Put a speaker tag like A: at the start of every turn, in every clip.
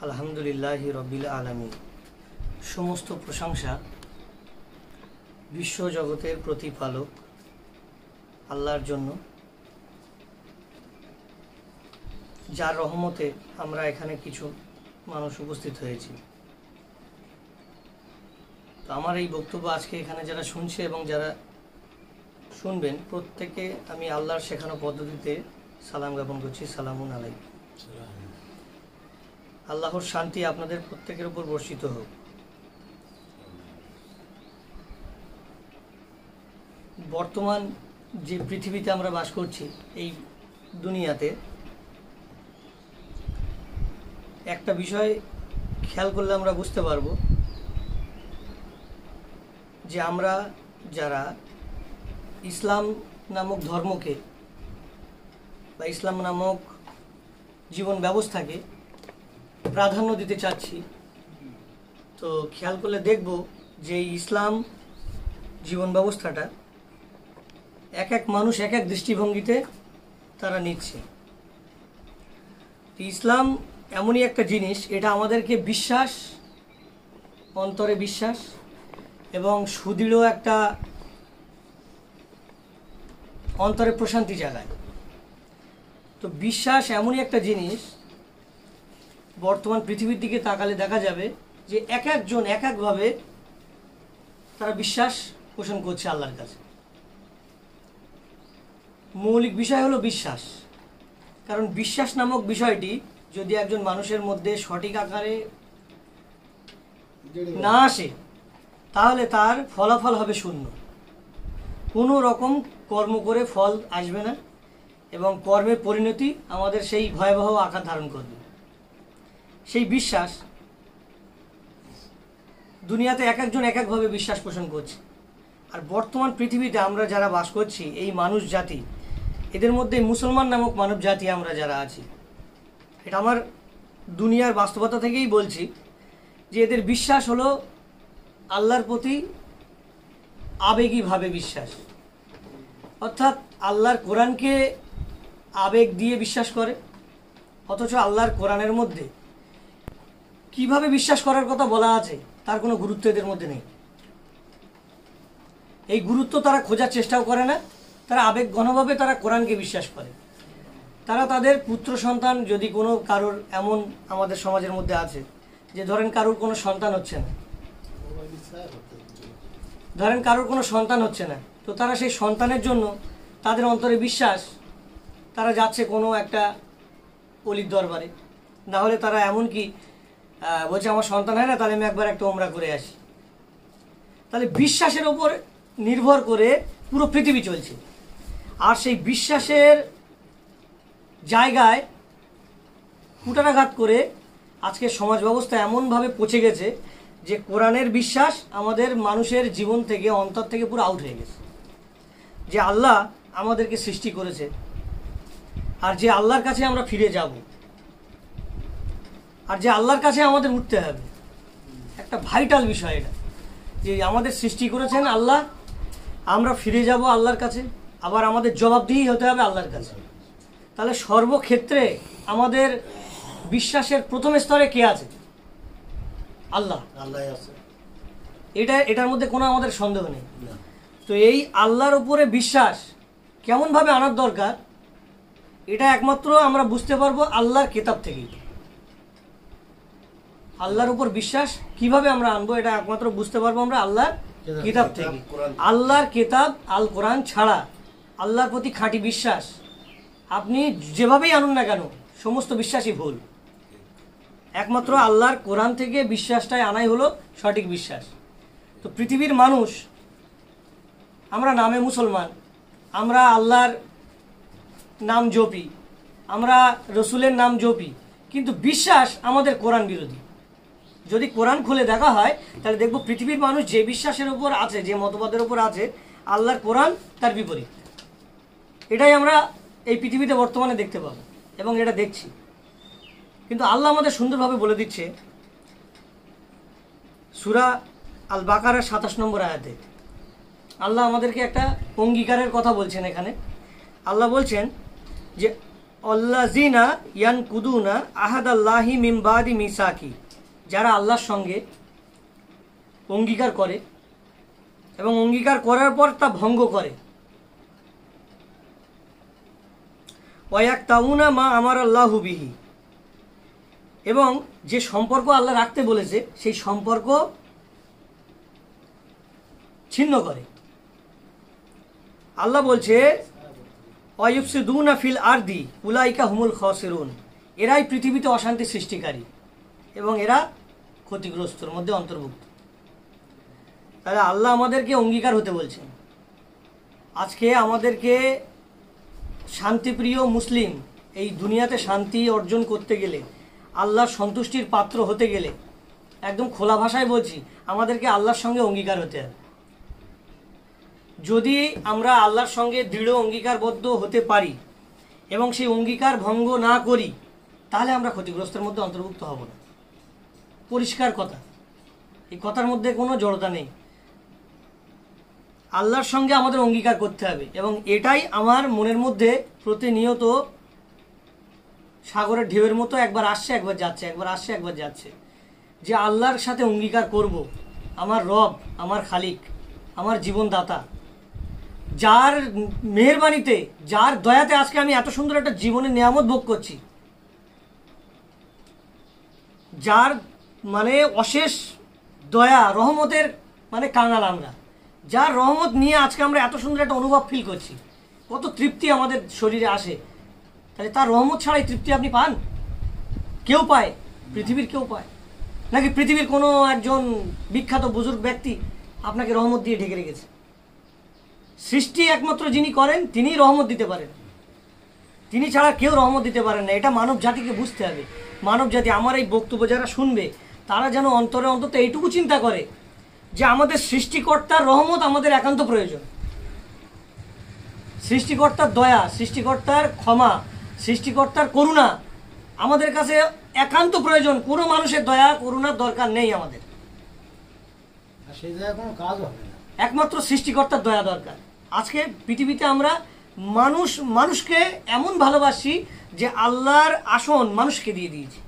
A: আলহামদুলিল্লাহি রব্বিল আলামিন। সমস্ত প্রশংসা বিশ্ব জগতের প্রতিপালক আল্লাহর জন্য, যার রহমতে আমরা এখানে কিছু মানুষ উপস্থিত হয়েছি। তো আমার এই বক্তব্য আজকে এখানে যারা শুনছে এবং যারা শুনবেন, প্রত্যেকে আমি আল্লাহর শেখানো পদ্ধতিতে সালাম জ্ঞাপন করছি। সালামুন আলাইকুম। আল্লাহর শান্তি আপনাদের প্রত্যেকের উপর বর্ষিত হোক। বর্তমান যে পৃথিবীতে আমরা বাস করছি, এই দুনিয়াতে একটা বিষয় খেয়াল করলে আমরা বুঝতে পারবো যে আমরা যারা ইসলাম নামক ধর্মকে বা ইসলাম নামক জীবন ব্যবস্থাকে প্রাধান্য দিতে চাচ্ছি, তো খেয়াল করলে দেখব যে ইসলাম জীবন ব্যবস্থাটা এক এক মানুষ এক এক দৃষ্টিভঙ্গিতে তারা নিচ্ছে। ইসলাম এমনই একটা জিনিস, এটা আমাদেরকে বিশ্বাস, অন্তরে বিশ্বাস এবং সুদৃঢ় একটা অন্তরে প্রশান্তি জাগায়। তো বিশ্বাস এমনই একটা জিনিস, বর্তমান পৃথিবীর দিকে তাকালে দেখা যাবে যে এক একজন এক একভাবে তারা বিশ্বাস পোষণ করছে আল্লাহর কাছে। মৌলিক বিষয় হলো বিশ্বাস, কারণ বিশ্বাস নামক বিষয়টি যদি একজন মানুষের মধ্যে সঠিক আকারে না আসে, তাহলে তার ফলাফল হবে শূন্য। কোনো রকম কর্ম করে ফল আসবে না এবং কর্মের পরিণতি আমাদের সেই ভয়াবহ আকার ধারণ করবে। সেই বিশ্বাস দুনিয়াতে এক একজন এক একভাবে বিশ্বাস পোষণ করছে। আর বর্তমান পৃথিবীতে আমরা যারা বাস করছি, এই মানুষ জাতি, এদের মধ্যে মুসলমান নামক মানব জাতি আমরা যারা আছি, এটা আমার দুনিয়ার বাস্তবতা থেকেই বলছি যে এদের বিশ্বাস হলো আল্লাহর প্রতি আবেগীভাবে বিশ্বাস। অর্থাৎ আল্লাহর কোরআনকে আবেগ দিয়ে বিশ্বাস করে, অথচ আল্লাহর কোরআনের মধ্যে কিভাবে বিশ্বাস করার কথা বলা আছে তার কোনো গুরুত্ব এদের মধ্যে নেই। এই গুরুত্ব তারা খোঁজার চেষ্টাও করে না। তারা আবেগঘনভাবে তারা কোরআনকে বিশ্বাস করে। তারা তাদের পুত্র সন্তান, যদি কোনো কারোর এমন আমাদের সমাজের মধ্যে আছে যে ধরেন কারোর কোনো সন্তান হচ্ছে না, তো তারা সেই সন্তানের জন্য তাদের অন্তরে বিশ্বাস, তারা যাচ্ছে কোনো একটা অলির দরবারে, না হলে তারা এমনকি বলছে আমার সন্তান হয় না, তাহলে আমি একবার একটা ওমরা করে আসি। তাহলে বিশ্বাসের ওপর নির্ভর করে পুরো পৃথিবী চলছে। আর সেই বিশ্বাসের জায়গায় কুটানাঘাত করে আজকে সমাজ ব্যবস্থা এমনভাবে পচে গেছে যে কোরআনের বিশ্বাস আমাদের মানুষের জীবন থেকে, অন্তর থেকে পুরো আউট হয়ে গেছে। যে আল্লাহ আমাদেরকে সৃষ্টি করেছে আর যে আল্লাহর কাছে আমরা ফিরে যাব আর যে আল্লাহর কাছে আমাদের উঠতে হবে, একটা ভাইটাল বিষয় এটা, যে আমাদের সৃষ্টি করেছেন আল্লাহ, আমরা ফিরে যাব আল্লাহর কাছে, আবার আমাদের জবাবদিহি হতে হবে আল্লাহর কাছে। তাহলে সর্বক্ষেত্রে আমাদের বিশ্বাসের প্রথম স্তরে কে আছে? আল্লাহ। আল্লাহ আছে, এটার মধ্যে কোনো আমাদের সন্দেহ নেই। তো এই আল্লাহর উপরে বিশ্বাস কেমনভাবে আনার দরকার, এটা একমাত্র আমরা বুঝতে পারবো আল্লাহর কিতাব থেকেই। আল্লাহর উপর বিশ্বাস কিভাবে আমরা আনবো, এটা একমাত্র বুঝতে পারবো আমরা আল্লাহর কিতাব থেকে। আল্লাহর কিতাব আল কোরআন ছাড়া আল্লাহর প্রতি খাঁটি বিশ্বাস আপনি যেভাবেই আনুন না কেন, সমস্ত বিশ্বাসই ভুল। একমাত্র আল্লাহর কোরআন থেকে বিশ্বাসটাই আনাই হলো সঠিক বিশ্বাস। তো পৃথিবীর মানুষ, আমরা নামে মুসলমান, আমরা আল্লাহর নাম জপি, আমরা রসুলের নাম জপি, কিন্তু বিশ্বাস আমাদের কোরআন বিরোধী। যদি কোরআন খুলে দেখা হয় তাহলে দেখব পৃথিবীর মানুষ যে বিশ্বাসের উপর আছে, যে মতবাদের উপর আছে, আল্লাহর কোরআন তার বিপরীত। এটাই আমরা এই পৃথিবীতে বর্তমানে দেখতে পাবো এবং এটা দেখছি। কিন্তু আল্লাহ আমাদের সুন্দরভাবে বলে দিচ্ছে সূরা আল বাকারার 27 নম্বর আয়াতে। আল্লাহ আমাদেরকে একটা অঙ্গীকারের কথা বলছেন। এখানে আল্লাহ বলছেন যে আল্লাযিনা ইয়ানকুদুনা আহাদাল্লাহি মিন বাদি মিসাকি, যারা আল্লাহর সঙ্গে অঙ্গীকার করে এবং অঙ্গীকার করার পর তা ভঙ্গ করে। ওয়ায়াকতাউনা মা আমারাল্লাহু বিহি, এবং যে সম্পর্ক আল্লাহ রাখতে বলেছে সেই সম্পর্ক ছিন্ন করে। আল্লাহ বলছে ওয়ায়ুফসিদুনা ফিল আরদি উলাইকা হুমুল খাসিরুন, এরাই পৃথিবীতে অশান্তি সৃষ্টিকারী এবং এরা ক্ষতিগ্রস্তর মধ্যে অন্তর্ভুক্ত। তাহলে আল্লাহ আমাদেরকে অঙ্গীকার হতে বলছেন। আজকে আমাদেরকে শান্তিপ্রিয় মুসলিম, এই দুনিয়াতে শান্তি অর্জন করতে গেলে, আল্লাহর সন্তুষ্টির পাত্র হতে গেলে, একদম খোলা ভাষায় বলছি, আমাদেরকে আল্লাহর সঙ্গে অঙ্গীকার হতে হবে। যদি আমরা আল্লাহর সঙ্গে দৃঢ় অঙ্গীকারবদ্ধ হতে পারি এবং সেই অঙ্গীকার ভঙ্গ না করি, তাহলে আমরা ক্ষতিগ্রস্তের মধ্যে অন্তর্ভুক্ত হব না। পরিষ্কার কথা, এই কথার মধ্যে কোনো জড়তা নেই। আল্লাহর সঙ্গে আমাদের অঙ্গীকার করতে হবে এবং এটাই আমার মনের মধ্যে প্রতিনিয়ত সাগরের ঢেউয়ের মতো একবার আসছে একবার যাচ্ছে, একবার আসছে একবার যাচ্ছে, যে আল্লাহর সাথে অঙ্গীকার করব। আমার রব, আমার খালিক, আমার জীবনদাতা, যার মেহেরবানিতে, যার দয়াতে আজকে আমি এত সুন্দর একটা জীবনের নিয়ামত ভোগ করছি, যার মানে অশেষ দয়া রহমতের মানে কাঙাল আমরা, যার রহমত নিয়ে আজকে আমরা এত সুন্দর একটা অনুভব ফিল করছি, কত তৃপ্তি আমাদের শরীরে আসে। তাহলে তার রহমত ছাড়াই তৃপ্তি আপনি পান? কেউ পায়? পৃথিবীর কেউ পায় নাকি পৃথিবীর কোনো একজন বিখ্যাত বুজুর্গ ব্যক্তি আপনাকে রহমত দিয়ে ঢেকে রেখেছে? সৃষ্টি একমাত্র যিনি করেন তিনিই রহমত দিতে পারেন, তিনি ছাড়া কেউ রহমত দিতে পারেন না। এটা মানব জাতিকে বুঝতে হবে। মানব জাতি, আমার এই বক্তব্য যারা শুনবে, তারা যেন অন্তরে অন্তত এইটুকু চিন্তা করে যে আমাদের সৃষ্টিকর্তার রহমত আমাদের একান্ত প্রয়োজন। সৃষ্টিকর্তার দয়া, সৃষ্টিকর্তার ক্ষমা, সৃষ্টিকর্তার করুণা আমাদের কাছে একান্ত প্রয়োজন। কোনো মানুষের দয়া করুণার দরকার নেই আমাদের, একমাত্র সৃষ্টিকর্তার দয়া দরকার। আজকে পৃথিবীতে আমরা মানুষকে এমন ভালোবাসি যে আল্লাহর আসন মানুষকে দিয়ে দিয়েছি,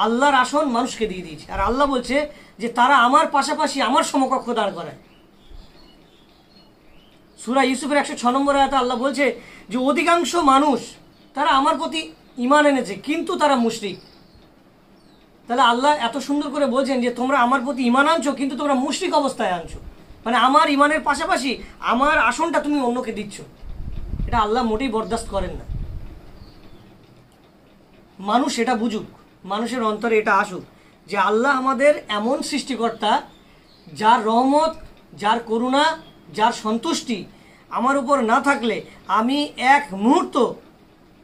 A: আল্লাহর আসন মানুষকে দিয়ে দিয়েছি। আর আল্লাহ বলছে যে তারা আমার পাশাপাশি আমার সমকক্ষ দাঁড় করায়। সূরা ইউসুফের 106 নম্বর আয়াতে আল্লাহ বলছে যে অধিকাংশ মানুষ তারা আমার প্রতি ঈমান এনেছে কিন্তু তারা মুশরিক। তাহলে আল্লাহ এত সুন্দর করে বলছেন যে তোমরা আমার প্রতি ঈমান আনছো কিন্তু তোমরা মুশরিক অবস্থায় আনছো, মানে আমার ঈমানের পাশাপাশি আমার আসনটা তুমি অন্যকে দিচ্ছ। এটা আল্লাহ মোটেই বরদাস্ত করেন না। মানুষ এটা বুঝুক, মানুষের অন্তরে এটা আসুক যে আল্লাহ আমাদের এমন সৃষ্টিকর্তা যার রহমত, যার করুণা, যার সন্তুষ্টি আমার উপর না থাকলে আমি এক মুহূর্ত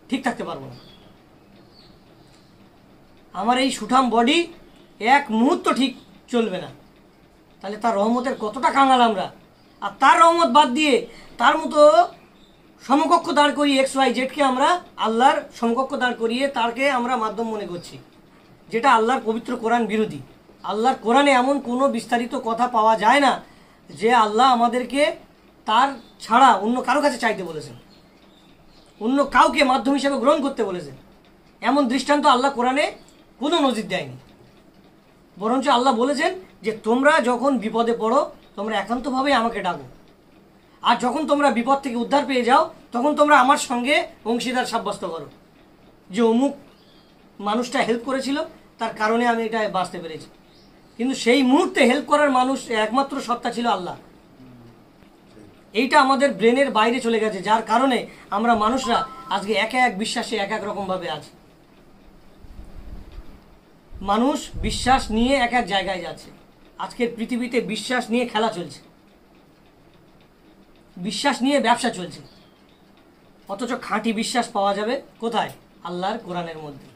A: ঠিক থাকতে পারবো না। আমার এই সুঠাম বডি এক মুহূর্ত ঠিক চলবে না। তাহলে তার রহমতের কতটা কাঙাল আমরা। আর তার রহমত বাদ দিয়ে তার মতো সমকক্ষ দাঁড় করিয়ে XYZকে আমরা আল্লাহর সমকক্ষ দাঁড় করিয়ে তারকে আমরা মাধ্যম মনে করছি, যেটা আল্লাহর পবিত্র কোরআন বিরোধী। আল্লাহর কোরআনে এমন কোনো বিস্তারিত কথা পাওয়া যায় না যে আল্লাহ আমাদেরকে তার ছাড়া অন্য কারো কাছে চাইতে বলেছেন, অন্য কাউকে মাধ্যম হিসেবে গ্রহণ করতে বলেছেন। এমন দৃষ্টান্ত আল্লাহ কোরআনে কোনো নজির দেয়নি। বরঞ্চ আল্লাহ বলেছেন যে তোমরা যখন বিপদে পড়ো তোমরা একান্তভাবে আমাকে ডাকো, আর যখন তোমরা বিপদ থেকে উদ্ধার পেয়ে যাও তখন তোমরা আমার সঙ্গে অংশীদার সাব্যস্ত করো, যে অমুক মানুষটা হেল্প করেছিল তার কারণে আমি এটা বাঁচতে পেরেছি। কিন্তু সেই মুহূর্তে হেল্প করার মানুষ একমাত্র সত্তা ছিল আল্লাহ। এইটা আমাদের ব্রেনের বাইরে চলে গেছে, যার কারণে আমরা মানুষরা আজকে এক এক বিশ্বাসে এক এক রকমভাবে আছি। মানুষ বিশ্বাস নিয়ে এক এক জায়গায় যাচ্ছে। আজকের পৃথিবীতে বিশ্বাস নিয়ে খেলা চলছে, বিশ্বাস নিয়ে ব্যবসা চলছে। অথচ খাঁটি বিশ্বাস পাওয়া যাবে কোথায়? আল্লাহর কোরআনের মধ্যে।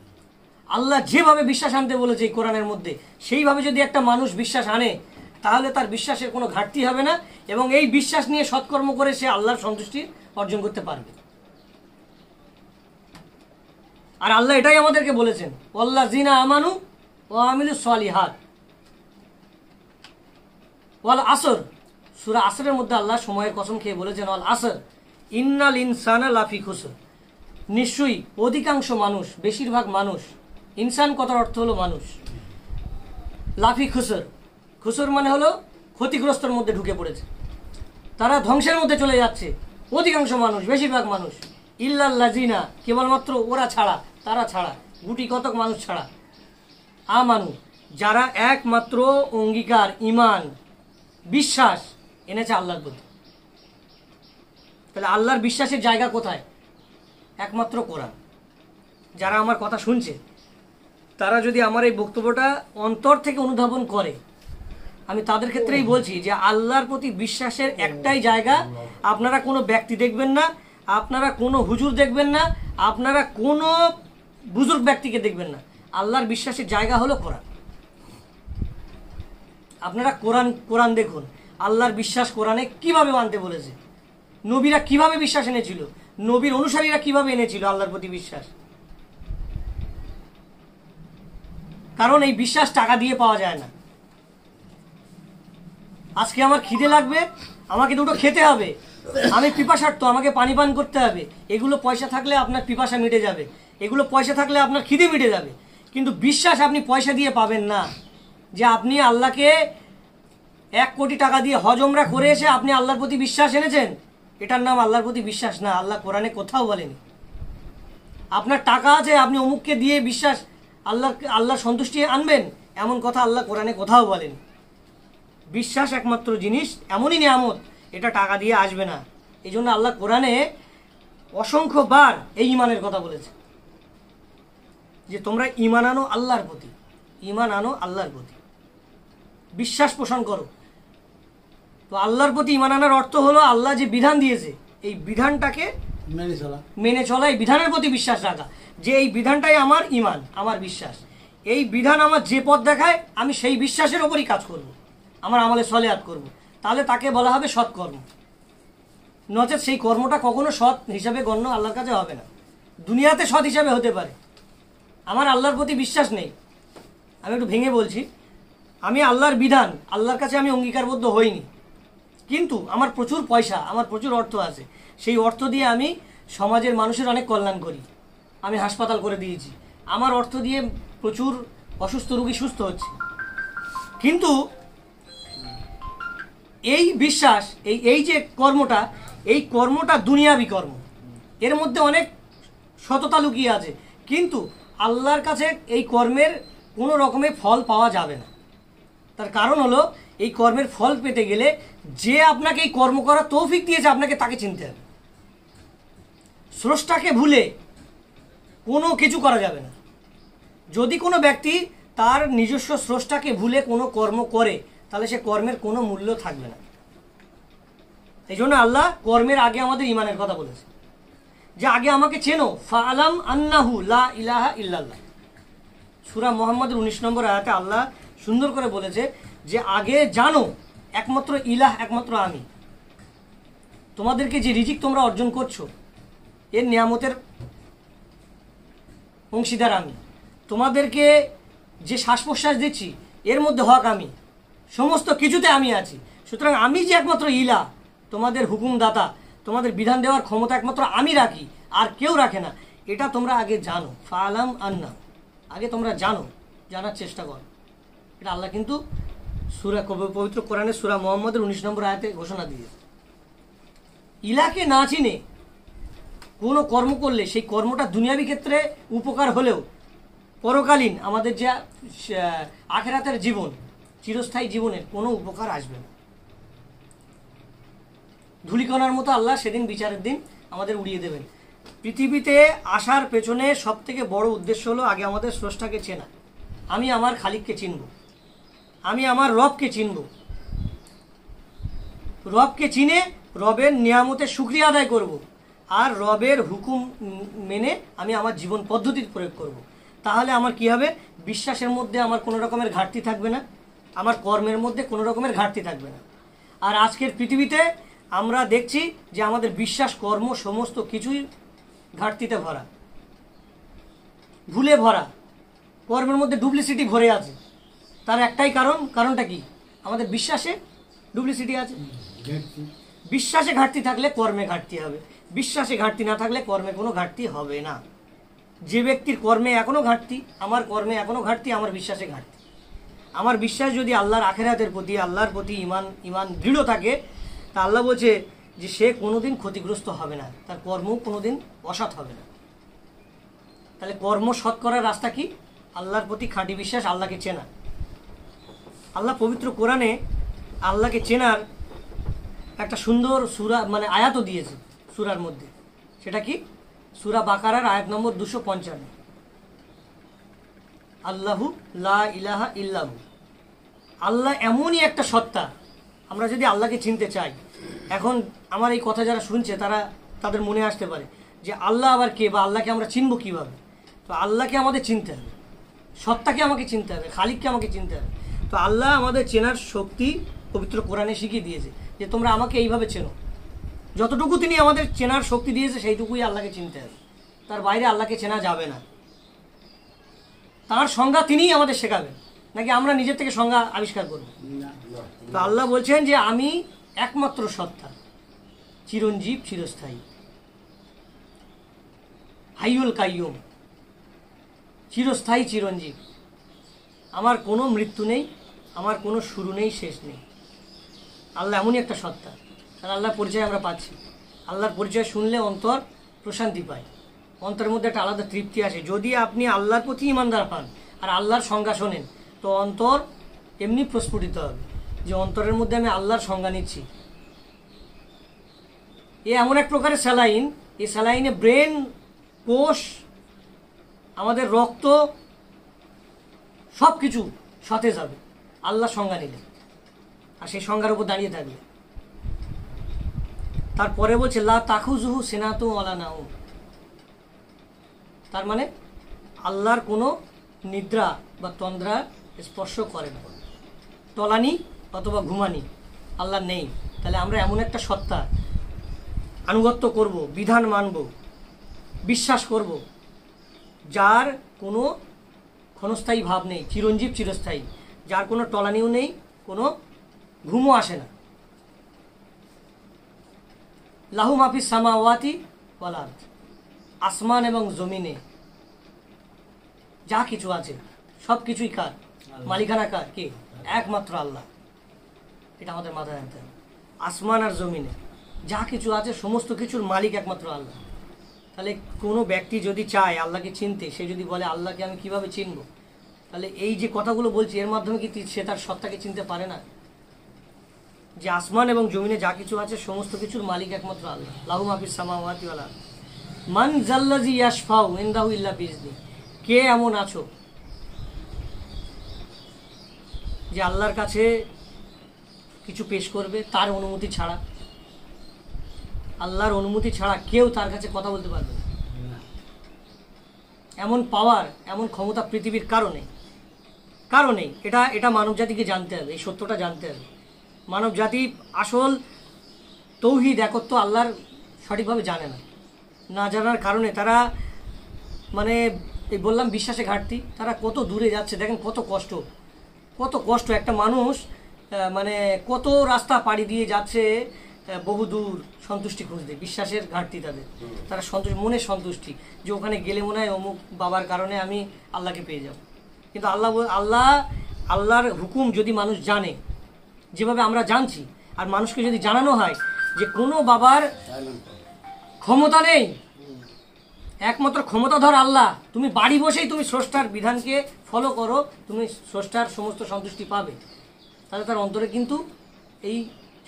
A: আল্লাহ যেভাবে বিশ্বাস আনতে বলেছে এই কোরআনের মধ্যে, সেইভাবে যদি একটা মানুষ বিশ্বাস আনে তাহলে তার বিশ্বাসের কোনো ঘাটতি হবে না এবং এই বিশ্বাস নিয়ে সৎকর্ম করে সে আল্লাহর সন্তুষ্টি অর্জন করতে পারবে। আর আল্লাহ এটাই আমাদেরকে বলেছেন, ওয়াল্লাযিনা আমানু ওয়া আমিলুস সলিহাত ওয়াল আসর। সূরা আসরের মধ্যে আল্লাহ সময়ের কসম খেয়ে বলেছেন, ওয়াল আসর ইন্নাল ইনসানা লাফি খুসর, নিশ্চয়ই অধিকাংশ মানুষ, বেশিরভাগ মানুষ, ইনসান কথার অর্থ হলো মানুষ, লাফি খুসর, খুসর মানে হলো ক্ষতিগ্রস্তর মধ্যে ঢুকে পড়েছে, তারা ধ্বংসের মধ্যে চলে যাচ্ছে। অধিকাংশ মানুষ, বেশিরভাগ মানুষ, ইল্লাল্লাযিনা, কেবলমাত্র ওরা ছাড়া, তারা ছাড়া, গুটি কতক মানুষ ছাড়া, আমানু, যারা একমাত্র অঙ্গীকার, ইমান, বিশ্বাস এনেছে আল্লাহর প্রতি। তাহলে আল্লাহর বিশ্বাসের জায়গা কোথায়? একমাত্র কোরআন। যারা আমার কথা শুনছে তারা যদি আমার এই বক্তব্যটা অন্তর থেকে অনুধাবন করে, আমি তাদের ক্ষেত্রেই বলছি যে আল্লাহর প্রতি বিশ্বাসের একটাই জায়গা, আপনারা কোনো ব্যক্তি দেখবেন না, আপনারা কোনো হুজুর দেখবেন না, আপনারা কোনো বুজুর্গ ব্যক্তিকে দেখবেন না, আল্লাহর বিশ্বাসের জায়গা হলো কোরআন। আপনারা কোরআন দেখুন, আল্লাহর বিশ্বাস কোরআনে কিভাবে মানতে বলেছে, নবীরা কিভাবে বিশ্বাস এনেছিল, নবীর অনুসারীরা কিভাবে এনেছিল আল্লাহর প্রতি বিশ্বাস। কারণ এই বিশ্বাস টাকা দিয়ে পাওয়া যায় না। আজকে আমার খিদে লাগবে, আমাকে দুটো খেতে হবে, আমি পিপাসার্থ, আমাকে পানি পান করতে হবে, এগুলো পয়সা থাকলে আপনার পিপাসা মিটে যাবে, এগুলো পয়সা থাকলে আপনার খিদে মিটে যাবে। কিন্তু বিশ্বাস আপনি পয়সা দিয়ে পাবেন না। যে আপনি আল্লাহকে 1 কোটি টাকা দিয়ে হজ ওমরা করে এসে আপনি আল্লাহর প্রতি বিশ্বাস এনেছেন, এটার নাম আল্লাহর প্রতি বিশ্বাস না। আল্লাহ কোরআনে কোথাও বলেনি। আপনার টাকা আছে, আপনি অমুককে দিয়ে বিশ্বাস আল্লাহর সন্তুষ্টি আনবেন, এমন কথা আল্লাহ কোরআনে কোথাও বলেন। বিশ্বাস একমাত্র জিনিস, এমনই নিয়ামত, এটা টাকা দিয়ে আসবে না। এই জন্য আল্লাহ কোরআনে অসংখ্যবার এই ইমানের কথা বলেছে যে তোমরা ইমান আনো আল্লাহর প্রতি, ইমান আনো আল্লাহর প্রতি, বিশ্বাস পোষণ করো। তো আল্লাহর প্রতি ইমান আনার অর্থ হলো আল্লাহ যে বিধান দিয়েছে এই বিধানটাকে মেনে চলা, এই বিধানের প্রতি বিশ্বাস রাখা, যে এই বিধানটাই আমার ইমান, আমার বিশ্বাস। এই বিধান আমার যে পথ দেখায় আমি সেই বিশ্বাসের ওপরই কাজ করব, আমার আমলে সলেহাত করব, তাহলে তাকে বলা হবে সৎকর্ম। নচেত সেই কর্মটা কখনো সৎ হিসাবে গণ্য আল্লাহর কাছে হবে না। দুনিয়াতে সৎ হিসাবে হতে পারে, আমার আল্লাহর প্রতি বিশ্বাস নেই। আমি একটু ভেঙে বলছি, আমি আল্লাহর বিধান, আল্লাহর কাছে আমি অঙ্গীকারবদ্ধ হইনি, কিন্তু আমার প্রচুর পয়সা, আমার প্রচুর অর্থ আছে, সেই অর্থ দিয়ে আমি সমাজের মানুষের অনেক কল্যাণ করি, আমি হাসপাতাল করে দিয়েছি, আমার অর্থ দিয়ে প্রচুর অসুস্থ রোগী সুস্থ হচ্ছে। কিন্তু এই বিশ্বাস, এই যে কর্মটা, এই কর্মটা দুনিয়াবি কর্ম, এর মধ্যে অনেক সততা লুকিয়ে আছে, কিন্তু আল্লাহর কাছে এই কর্মের কোনো রকমের ফল পাওয়া যাবে না। তার কারণ হলো এই কর্মের ফল পেতে গেলে যে আপনাকে এই কর্ম করার তৌফিক দিয়েছে আপনাকে তাকে চিনতে হবে। স্রষ্টাকে ভুলে কোনো কিছু করা যাবে না। যদি কোনো ব্যক্তি তার নিজস্ব স্রষ্টাকে ভুলে কোনো কর্ম করে তাহলে সে কর্মের কোনো মূল্য থাকবে না। এই জন্য আল্লাহ কর্মের আগে আমাদের ইমানের কথা বলেছে, যে আগে আমাকে চেনো, ফাআলাম আন্নাহু লা ইলাহা ইল্লাল্লাহ। সূরা মুহাম্মদের 19 নম্বর আয়াতে আল্লাহ সুন্দর করে বলেছে যে আগে জানো একমাত্র ইলাহ, একমাত্র আমি। তোমাদেরকে যে রিজিক তোমরা অর্জন করছো এর নিয়ামতের অংশীদার আমি, তোমাদেরকে যে শ্বাস প্রশ্বাস দিচ্ছি এর মধ্যে হক আমি, সমস্ত কিছুতে আমি আছি। সুতরাং আমি যে একমাত্র ইলাহ, তোমাদের হুকুমদাতা, তোমাদের বিধান দেওয়ার ক্ষমতা একমাত্র আমি রাখি, আর কেউ রাখে না, এটা তোমরা আগে জানো। ফাআলাম আন্না, আগে তোমরা জানো, জানার চেষ্টা করো। এটা আল্লাহ কিন্তু সূরা পবিত্র কোরআনের সূরা মুহাম্মদের 19 নম্বর আয়াতে ঘোষণা দিয়েছে। ইলাহকে না চিনে কোনো কর্ম করলে সেই কর্মটা দুনিয়াবি ক্ষেত্রে উপকার হলেও পরকালীন আমাদের যে আখিরাতের জীবন, চিরস্থায়ী জীবনের কোনো উপকার আসবে না। ধূলিকণার মতো আল্লাহ সেদিন বিচারের দিন আমাদের উড়িয়ে দেবেন। পৃথিবীতে আসার পেছনে সব থেকে বড় উদ্দেশ্য হলো আগে আমাদের স্রষ্টাকে চেনা। আমি আমার খালিককে চিনব, আমি আমার রবকে চিনব, রবকে চিনে রবের নিয়ামতের শুকরিয়া আদায় করব, আর রবের হুকুম মেনে আমি আমার জীবন পদ্ধতি প্রয়োগ করব। তাহলে আমার কি হবে? বিশ্বাসের মধ্যে আমার কোনো রকমের ঘাটতি থাকবে না, আমার কর্মের মধ্যে কোনো রকমের ঘাটতি থাকবে না। আর আজকের পৃথিবীতে আমরা দেখছি যে আমাদের বিশ্বাস, কর্ম সমস্ত কিছুই ঘাটতিতে ভরা, ভুলে ভরা, কর্মের মধ্যে ডুপ্লিসিটি ভরে আছে। তার একটাই কারণটা কি? আমাদের বিশ্বাসে ডুপ্লিসিটি আছে। বিশ্বাসে ঘাটতি থাকলে কর্মে ঘাটতি হবে, বিশ্বাসে ঘাটতি না থাকলে কর্মে কোনো ঘাটতি হবে না। যে ব্যক্তির কর্মে এখনও ঘাটতি, আমার কর্মে এখনও ঘাটতি, আমার বিশ্বাসে ঘাটতি। আমার বিশ্বাস যদি আল্লাহর আখেরাতের প্রতি, আল্লাহর প্রতি ইমান দৃঢ় থাকে, তা আল্লাহ বলছে যে সে কোনোদিন ক্ষতিগ্রস্ত হবে না, তার কর্ম কোনোদিন অসৎ হবে না। তাহলে কর্ম সৎ করার রাস্তা কি? আল্লাহর প্রতি খাঁটি বিশ্বাস, আল্লাহকে চেনা। আল্লাহ পবিত্র কোরআনে আল্লাহকে চেনার একটা সুন্দর সূরা মানে আয়াতও দিয়েছে সূরার মধ্যে। সেটা কি? সূরা বাকারার আয়াত নম্বর 255। আল্লাহু লা ইলাহা ইল্লাহু, আল্লাহ এমনই একটা সত্তা। আমরা যদি আল্লাহকে চিনতে চাই, এখন আমার এই কথা যারা শুনছে তাদের মনে আসতে পারে যে আল্লাহ আবার কে, বা আল্লাহকে আমরা চিনব কিভাবে? তো আল্লাহকে আমাদের চিনতে হবে, সত্তাকে আমাকে চিনতে হবে, খালিককে আমাকে চিনতে হবে। তো আল্লাহ আমাদের চেনার শক্তি পবিত্র কোরআনে শিখিয়ে দিয়েছে যে তোমরা আমাকে এইভাবে চেনো। যতটুকু তিনি আমাদের চেনার শক্তি দিয়েছে সেইটুকুই আল্লাহকে চিনতে হবে, তার বাইরে আল্লাহকে চেনা যাবে না। তার সংজ্ঞা তিনিই আমাদের শেখাবেন, নাকি আমরা নিজের থেকে সংজ্ঞা আবিষ্কার করব? তো আল্লাহ বলছেন যে আমি একমাত্র সত্তা, চিরঞ্জীব, চিরস্থায়ী, হাইয়ুল কাইয়ুম, চিরস্থায়ী, চিরঞ্জীব। আমার কোনো মৃত্যু নেই, আমার কোনো শুরু নেই, শেষ নেই। আল্লাহ এমনই একটা সত্তা। আর আল্লাহর পরিচয় আমরা পাচ্ছি। আল্লাহর পরিচয় শুনলে অন্তর প্রশান্তি পায়, অন্তরের মধ্যে একটা আলাদা তৃপ্তি আসে। যদি আপনি আল্লাহর প্রতি ইমানদার হন আর আল্লাহর সংজ্ঞা শোনেন, তো অন্তর এমনি প্রস্ফুটিত হবে যে অন্তরের মধ্যে আমি আল্লাহর সংজ্ঞা নিচ্ছি। এ এমন এক প্রকারের স্যালাইন, এই স্যালাইনে ব্রেন, কোষ, আমাদের রক্ত সব কিছু সতেজ হবে আল্লাহর সংজ্ঞা নিলে, আর সেই সংজ্ঞার উপর দাঁড়িয়ে থাকলে। তারপরে বলছে লা তাখুজুহু সিনাতু ওয়ালা নাউম, তার মানে আল্লাহর কোনো নিদ্রা বা তন্দ্রা স্পর্শ করে না, টলানি অথবা ঘুমানি আল্লাহর নেই। তাহলে আমরা এমন একটা সত্তা আনুগত্য করব, বিধান মানব, বিশ্বাস করব, যার কোনো ক্ষণস্থায়ী ভাব নেই, চিরঞ্জীব, চিরস্থায়ী, যার কোনো টলানিও নেই, কোনো ঘুমও আসে না। লাহু মাফিস সামাওয়াতি ওয়াল আরদ, আসমান এবং জমিনে যা কিছু আছে সব কিছুই কার? মালিকানা কার? কে? একমাত্র আল্লাহ। এটা আমাদের মাথায় রাখতে হবে। আসমান আর জমিনে যা কিছু আছে সমস্ত কিছুর মালিক একমাত্র আল্লাহ। তাহলে কোনো ব্যক্তি যদি চায় আল্লাহকে চিনতে, সে যদি বলে আল্লাহকে আমি কিভাবে চিনব, তাহলে এই যে কথাগুলো বলছি এর মাধ্যমে কি সে তার সত্তাকে চিনতে পারে না? যে আসমান এবং জমিনে যা কিছু আছে সমস্ত কিছুর মালিক একমাত্র আল্লাহ। লাহু মাফিস সামাওয়াতি ওয়াল আরদ মান জাল্লাযী ইয়াশফাউ ইনদাহু ইল্লা বিইজনি, কে এমন আছো যে আল্লাহর কাছে কিছু পেশ করবে তার অনুমতি ছাড়া? আল্লাহর অনুমতি ছাড়া কেউ তার কাছে কথা বলতে পারবে না। এমন পাওয়ার, এমন ক্ষমতা পৃথিবীর কারণে এটা মানব জাতিকে জানতে হবে, এই সত্যটা জানতে হবে। মানব জাতি আসল তৌহিদ, একত্ব আল্লাহর সঠিকভাবে জানে না। না জানার কারণে তারা মানে এই বললাম বিশ্বাসে ঘাটতি, তারা কত দূরে যাচ্ছে দেখেন, কত কষ্ট একটা মানুষ মানে কত রাস্তা পাড়ি দিয়ে যাচ্ছে বহুদূর সন্তুষ্টি খুঁজতে। বিশ্বাসের ঘাটতি তারা মনের সন্তুষ্টি যে ওখানে গেলে মনে হয় অমুক বাবার কারণে আমি আল্লাহকে পেয়ে যাব। কিন্তু আল্লাহর হুকুম যদি মানুষ জানে, যেভাবে আমরা জানছি, আর মানুষকে যদি জানানো হয় যে কোনো বাবার ক্ষমতা নেই, একমাত্র ক্ষমতাধর আল্লাহ, তুমি বাড়ি বসেই তুমি স্রষ্টার বিধানকে ফলো করো, তুমি স্রষ্টার সমস্ত সন্তুষ্টি পাবে, তাহলে তার অন্তরে কিন্তু এই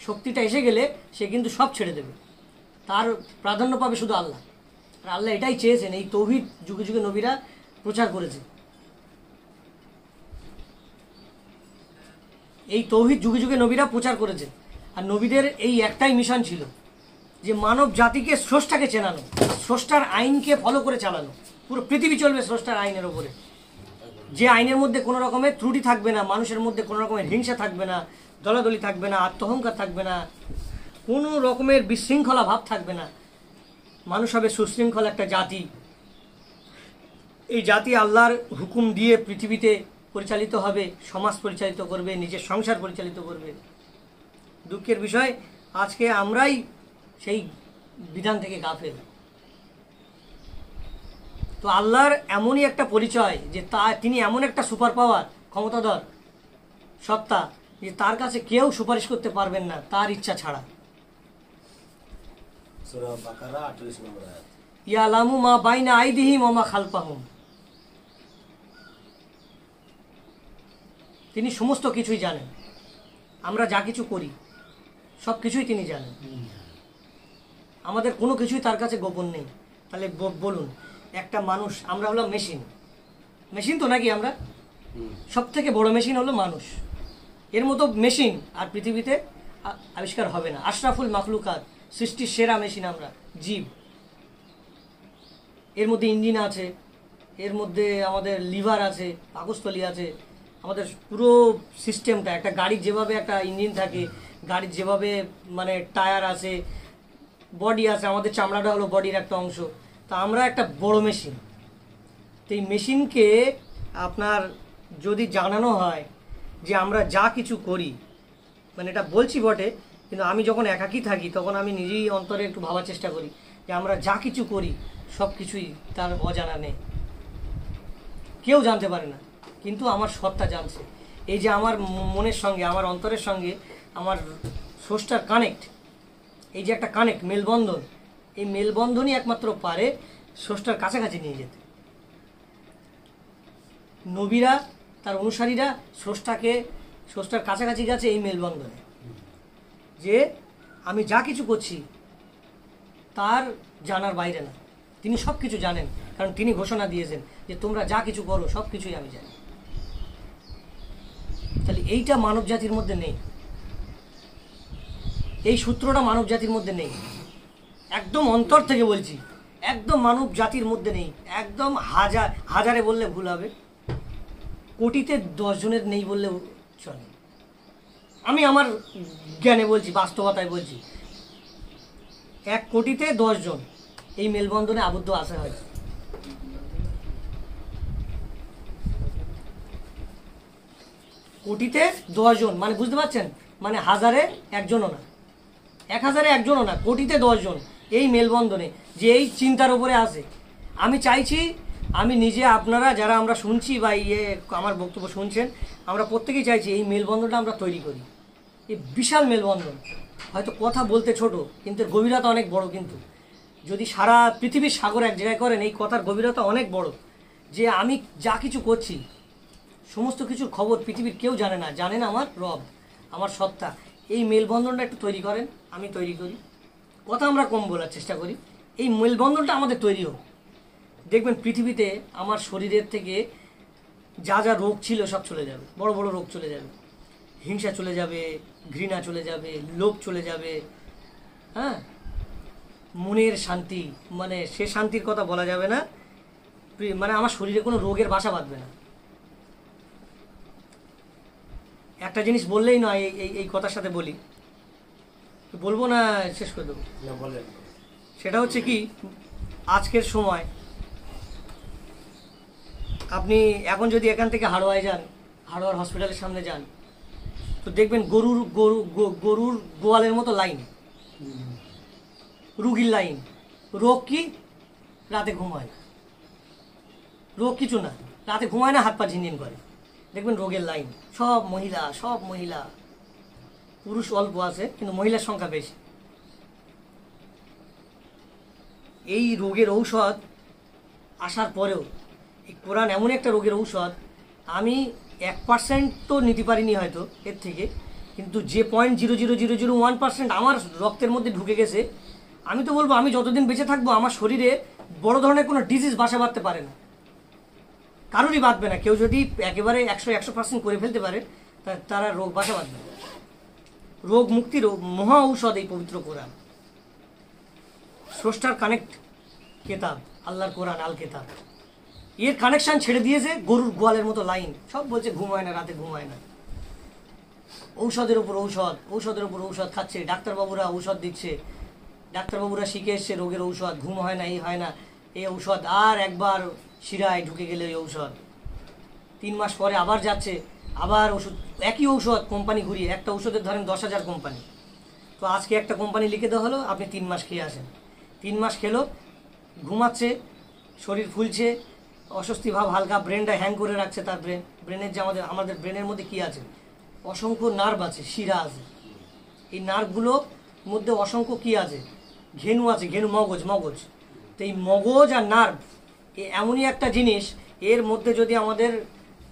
A: শক্তিটা এসে গেলে সে কিন্তু সব ছেড়ে দেবে, তার প্রাধান্য পাবে শুধু আল্লাহ। আর আল্লাহ এটাই চেয়েছেন, এই তৌহিদ যুগে যুগে নবীরা প্রচার করেছে। এই তৌহিদ যুগে যুগে নবীরা প্রচার করেছে। আর নবীদের এই একটাই মিশন ছিল যে মানব জাতিকে স্রষ্টাকে চেনানো, স্রষ্টার আইনকে ফলো করে চালানো। পুরো পৃথিবী চলবে স্রষ্টার আইনের ওপরে, যে আইনের মধ্যে কোনো রকমের ত্রুটি থাকবে না, মানুষের মধ্যে কোনো রকমের হিংসা থাকবে না, দলাদলি থাকবে না, আত্মহংকার থাকবে না, কোনো রকমের বিশৃঙ্খলা ভাব থাকবে না। মানুষ হবে সুশৃঙ্খল একটা জাতি। এই জাতি আল্লাহর হুকুম দিয়ে পৃথিবীতে পরিচালিত হবে, সমাজ পরিচালিত করবে, নিজের সংসার পরিচালিত করবে। দুঃখের বিষয় আজকে আমরাই সেই বিধান থেকে গাফেল। তো আল্লাহর এমনই একটা পরিচয় যে তিনি এমন একটা সুপার পাওয়ার, ক্ষমতাধর সত্তা, যে তার কাছে কেউ সুপারিশ করতে পারবেন না তার ইচ্ছা ছাড়া।
B: সূরা বাকারা 38 নম্বর আয়াত।
A: ইয়ালামু মা বাইনা আইদিহিম ওয়া মা খালফাহুম। তিনি সমস্ত কিছুই জানেন, আমরা যা কিছু করি সব কিছুই তিনি জানেন, আমাদের কোনো কিছুই তার কাছে গোপন নেই। তাহলে বলুন, একটা মানুষ, আমরা হলাম মেশিন, মেশিন তো নাকি আমরা, সব থেকে বড় মেশিন হলো মানুষ। এর মতো মেশিন আর পৃথিবীতে আবিষ্কার হবে না। আশরাফুল মাখলুকাত, সৃষ্টির সেরা মেশিন আমরা, জীব। এর মধ্যে ইঞ্জিন আছে, এর মধ্যে আমাদের লিভার আছে, পাকস্থলী আছে, আমাদের পুরো সিস্টেমটা, একটা গাড়ির যেভাবে একটা ইঞ্জিন থাকে, গাড়ির যেভাবে মানে টায়ার আছে, বডি আছে, আমাদের চামড়াটা হলো বডির একটা অংশ। তা আমরা একটা বড় মেশিন। তো এই মেশিনকে আপনার যদি জানানো হয় যে আমরা যা কিছু করি, মানে এটা বলছি বটে, কিন্তু আমি যখন একাকী থাকি তখন আমি নিজেই অন্তরে একটু ভাবার চেষ্টা করি যে আমরা যা কিছু করি সব কিছুই তার অজানা নেই, কেউ জানতে পারে না, কিন্তু আমার সত্তা জানছে। এই যে আমার মনের সঙ্গে, আমার অন্তরের সঙ্গে আমার স্রষ্টার কানেক্ট, এই যে একটা কানেক্ট, মেলবন্ধন, এই মেলবন্ধনই একমাত্র পারে স্রষ্টার কাছাকাছি নিয়ে যেতে। নবীরা, তার অনুসারীরা স্রষ্টার কাছাকাছি গেছে এই মেলবন্ধনে, যে আমি যা কিছু করছি তার জানার বাইরে না, তিনি সব কিছু জানেন, কারণ তিনি ঘোষণা দিয়েছেন যে তোমরা যা কিছু করো সব কিছুই আমি জানি। তাহলে এইটা মানব জাতির মধ্যে নেই, এই সূত্রটা মানব জাতির মধ্যে নেই, একদম অন্তর থেকে বলছি, একদম মানব জাতির মধ্যে নেই, একদম হাজারে বললে ভুল হবে, কোটিতে 10 জনের নেই বললেও চলে। আমি আমার জ্ঞানে বলছি, বাস্তবতায় বলছি, 1 কোটিতে 10 জন এই মেলবন্ধনে আবদ্ধ আসা হয়েছে। কোটিতে 10 জন, মানে বুঝতে পারছেন, মানে হাজারে একজনও না, 1000-এ একজনও না, কোটিতে 10 জন এই মেলবন্ধনে, যে এই চিন্তার উপরে আসে। আমি চাইছি, আমি নিজে, আপনারা যারা আমরা শুনছি বা আমার বক্তব্য শুনছেন, আমরা প্রত্যেকেই চাইছি এই মেলবন্ধনটা আমরা তৈরি করি। এই বিশাল মেলবন্ধন, হয়তো কথা বলতে ছোট, কিন্তু এর গভীরতা অনেক বড়। কিন্তু যদি সারা পৃথিবীর সাগর এক জায়গায় করেন, এই কথার গভীরতা অনেক বড়, যে আমি যা কিছু করছি সমস্ত কিছুর খবর পৃথিবীর কেউ জানে না, জানেন আমার রব, আমার সত্তা। এই মেলবন্ধনটা একটু তৈরি করেন, আমি তৈরি করি, কথা আমরা কম বলার চেষ্টা করি, এই মেলবন্ধনটা আমাদের তৈরি হোক। দেখবেন পৃথিবীতে আমার শরীরের থেকে যা যা রোগ ছিল সব চলে যাবে, বড় বড় রোগ চলে যাবে, হিংসা চলে যাবে, ঘৃণা চলে যাবে, লোভ চলে যাবে, হ্যাঁ, মনের শান্তি, মানে সে শান্তির কথা বলা যাবে না, মানে আমার শরীরে কোনো রোগের বাসা বাঁধবে না। একটা জিনিস বললেই নয়, এই কথার সাথে বলি, বলবো না শেষ করে দেবো। সেটা হচ্ছে কি, আজকের সময় আপনি এখন যদি এখান থেকে হাড়োয়ায় যান, হাড়োয়ার হসপিটালের সামনে যান, তো দেখবেন গরুর গোয়ালের মতো লাইন, রুগীর লাইন। রোগ কি? রাতে ঘুমায় না, রোগ কিছু না, রাতে ঘুমায় না, হাত পা ঝিনঝিন করে, দেখবেন রোগের লাইন, সব মহিলা, পুরুষ অল্প আছে কিন্তু মহিলার সংখ্যা বেশি। এই রোগের ঔষধ আসার পরেও এই কোরআন এমন একটা রোগের ঔষধ, আমি 1% তো নিতে পারিনি হয়তো এর থেকে, কিন্তু যে 0.00001% আমার রক্তের মধ্যে ঢুকে গেছে, আমি তো বলবো আমি যতদিন বেঁচে থাকবো আমার শরীরে বড় ধরনের কোনো ডিজিজ বাসা বাঁধতে পারে না, কারোরই বাঁধবে না। কেউ যদি একেবারে 100% করে ফেলতে পারে, তারা রোগ বাসা বাঁধবে না। রোগ মুক্তির মহা ঔষধ এই পবিত্র কোরআন, স্রষ্টার কানেক্ট কেতাব, আল্লাহর কোরআন, আল কেতাব। এর কানেকশন ছেড়ে দিয়েছে গরুর গোয়ালের মতো লাইন, সব বলছে ঘুমায় না, রাতে ঘুমায় না, ঔষধের উপর ঔষধ খাচ্ছে, ডাক্তারবাবুরা ঔষধ দিচ্ছে, ডাক্তারবাবুরা শিখে এসছে রোগের ঔষধ, ঘুম হয় না, এই হয় না, এই ঔষধ, আর একবার শিরায় ঢুকে গেলে এই ঔষধ, 3 মাস পরে আবার যাচ্ছে, আবার ওষুধ, একই ঔষধ কোম্পানি ঘুরিয়ে, একটা ওষুধের ধরেন 10,000 কোম্পানি, তো আজকে একটা কোম্পানি লিখে দেওয়া হলো আপনি 3 মাস খেয়ে আসেন, 3 মাস খেলো, ঘুমাচ্ছে, শরীর ফুলছে, অস্বস্তি ভাব হালকা, ব্রেনটা হ্যাং করে রাখছে তার ব্রেনের যে আমাদের ব্রেনের মধ্যে কি আছে, অসংখ্য নার্ভ আছে, শিরা আছে। এই নার্ভগুলোর মধ্যে অসংখ্য কি আছে, ঘেনু আছে, ঘেনু মগজ। তো এই মগজ আর নার্ভ এমনই একটা জিনিস, এর মধ্যে যদি আমাদের